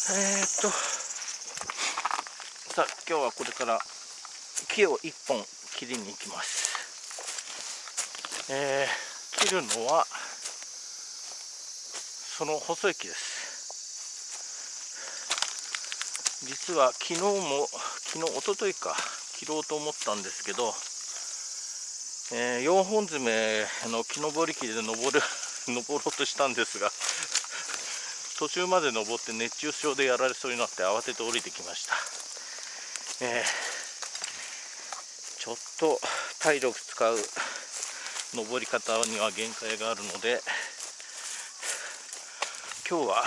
さあ今日はこれから木を1本切りに行きます。切るのはその細い木です。実は一昨日か切ろうと思ったんですけど、4本爪の木登り機で登ろうとしたんですが、途中まで登って熱中症でやられそうになって慌てて降りてきました。ちょっと体力使う登り方には限界があるので、今日は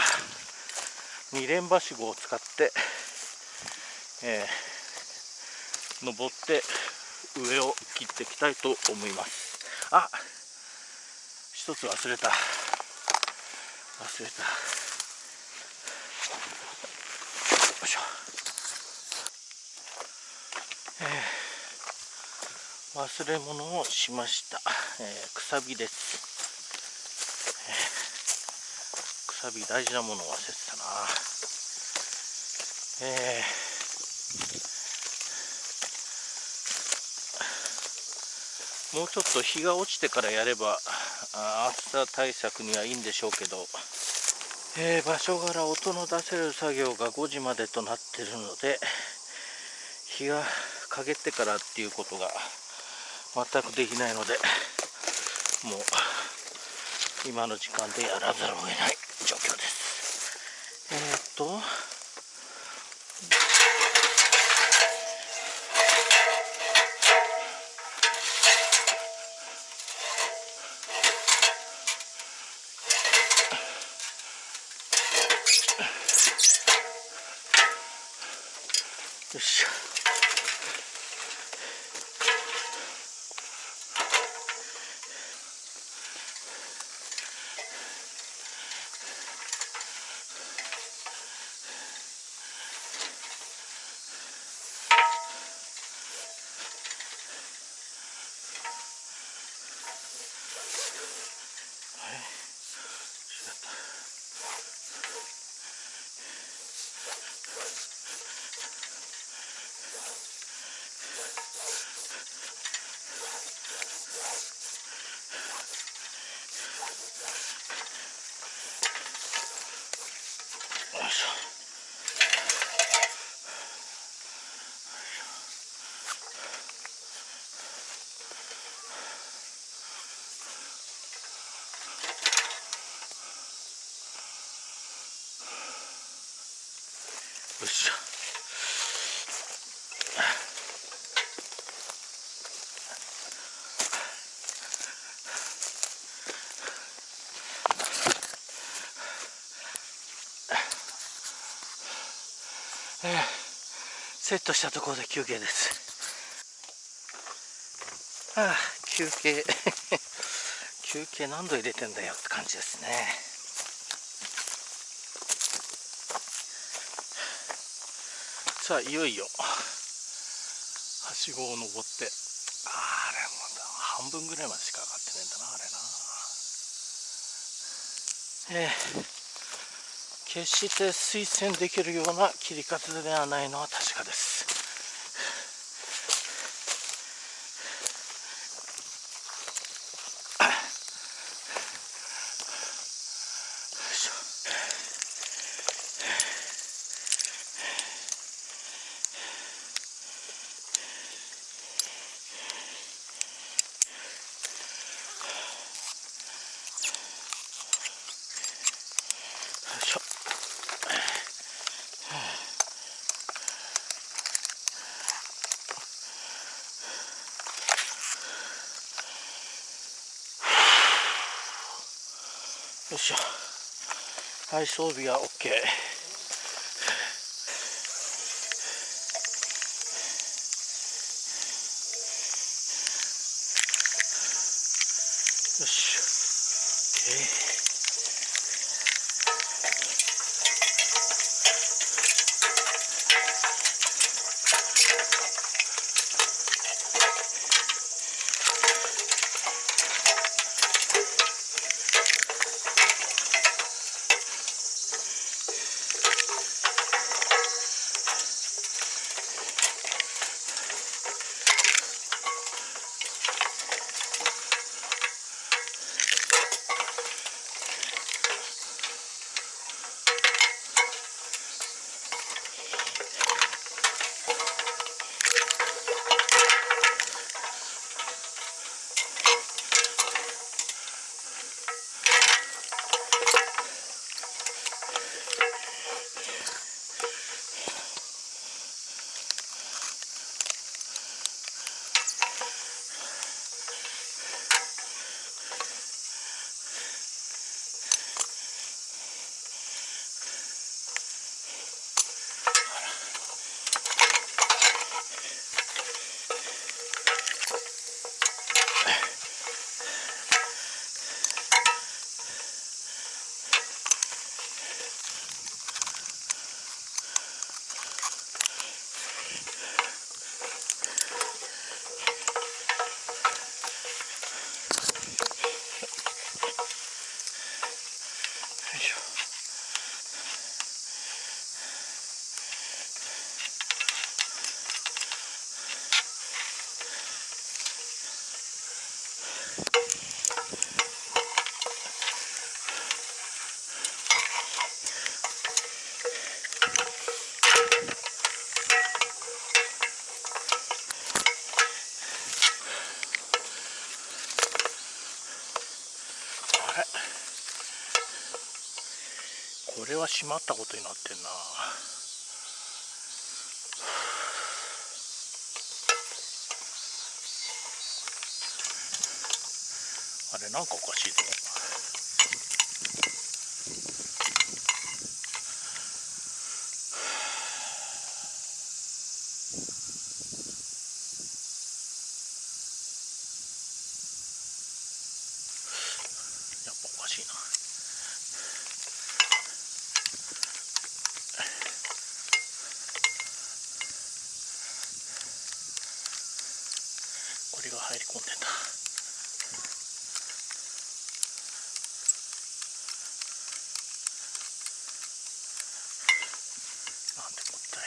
2連はしごを使って、登って上を切っていきたいと思います。一つ忘れた。よいしょ。忘れ物をしました。くさびです。くさび大事なものを忘れてたな。もうちょっと日が落ちてからやれば暑さ対策にはいいんでしょうけど、場所柄音の出せる作業が5時までとなっているので、日が陰ってからっていうことが全くできないので、もう今の時間でやらざるを得ない状況です。よいしょ。よいしょ。セットしたところで休憩です。休憩休憩何度入れてんだよって感じですね。さあいよいよはしごを登って、あれも半分ぐらいまでしか上がってないんだな、あれな。決して推薦できるような切り方ではないのは確かです。よいしょ。はい、装備は OK。よし。は閉まったことになってんな。あれなんかおかしいぞ。やっぱおかしいな。これが入り込んでんだ。なんてもったい。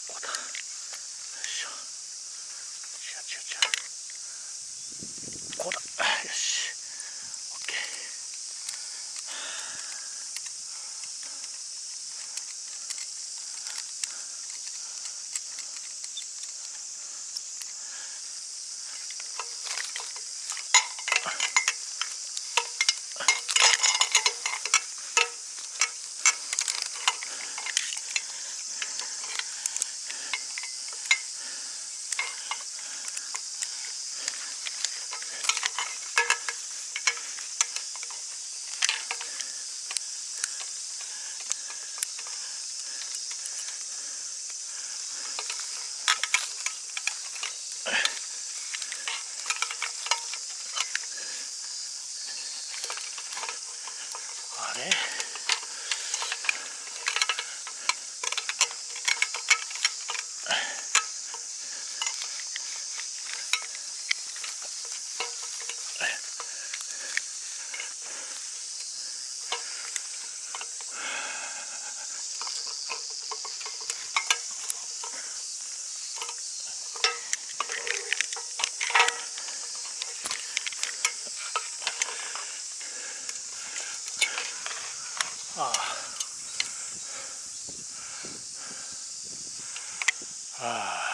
こうだ。よいしょ。違う。こうだ。よし。オッケー。あれああ。ああ。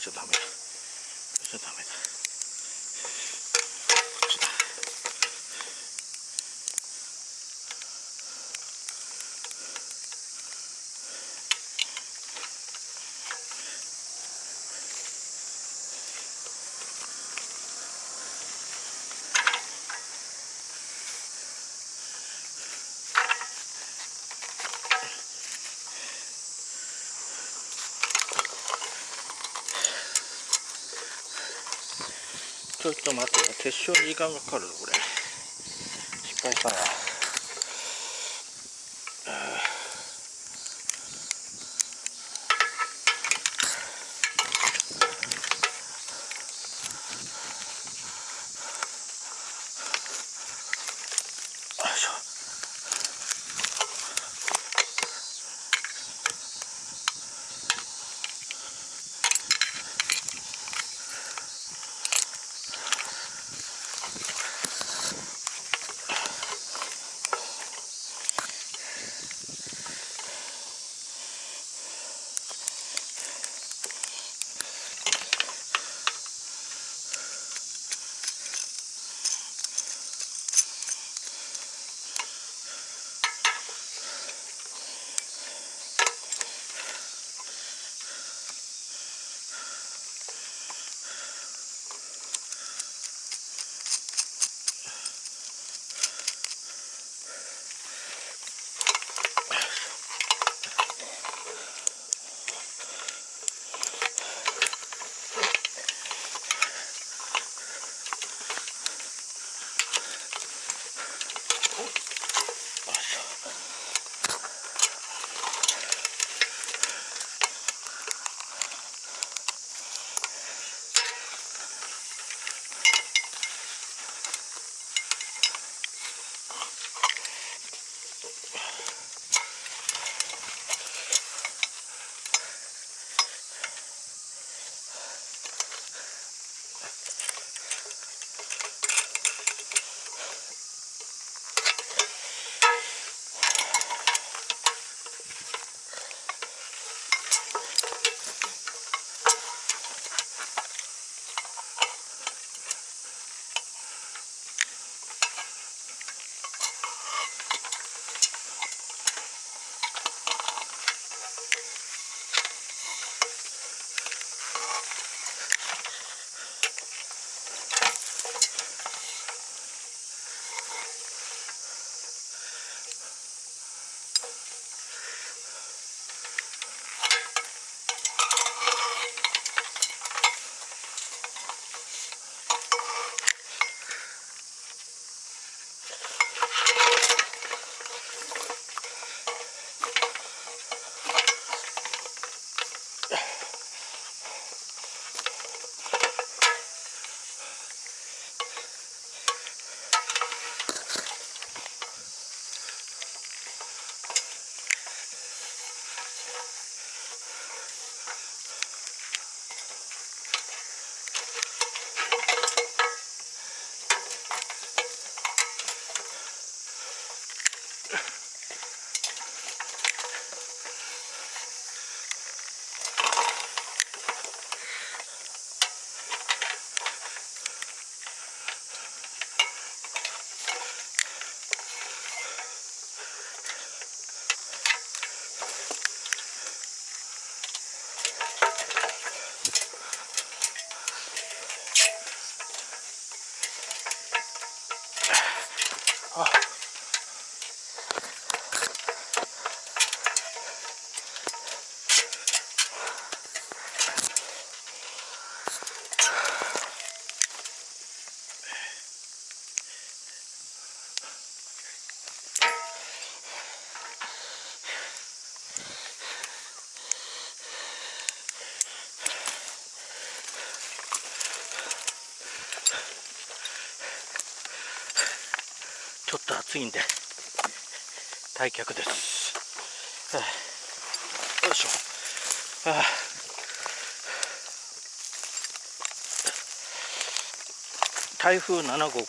じゃダメだ、これじゃダメだ、こっちだ。ちょっと待って、結晶に時間がかかるぞこれ。失敗したな。よいしょ。あ、ちょっと暑いんで退却です。はあ、よいしょ。はあ、台風7号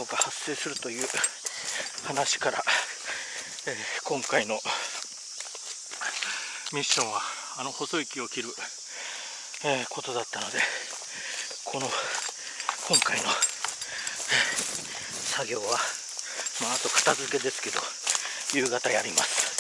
が発生するという話から、今回のミッションは細い木を切る、ことだったので、今回の、作業は、あと片付けですけど夕方やります。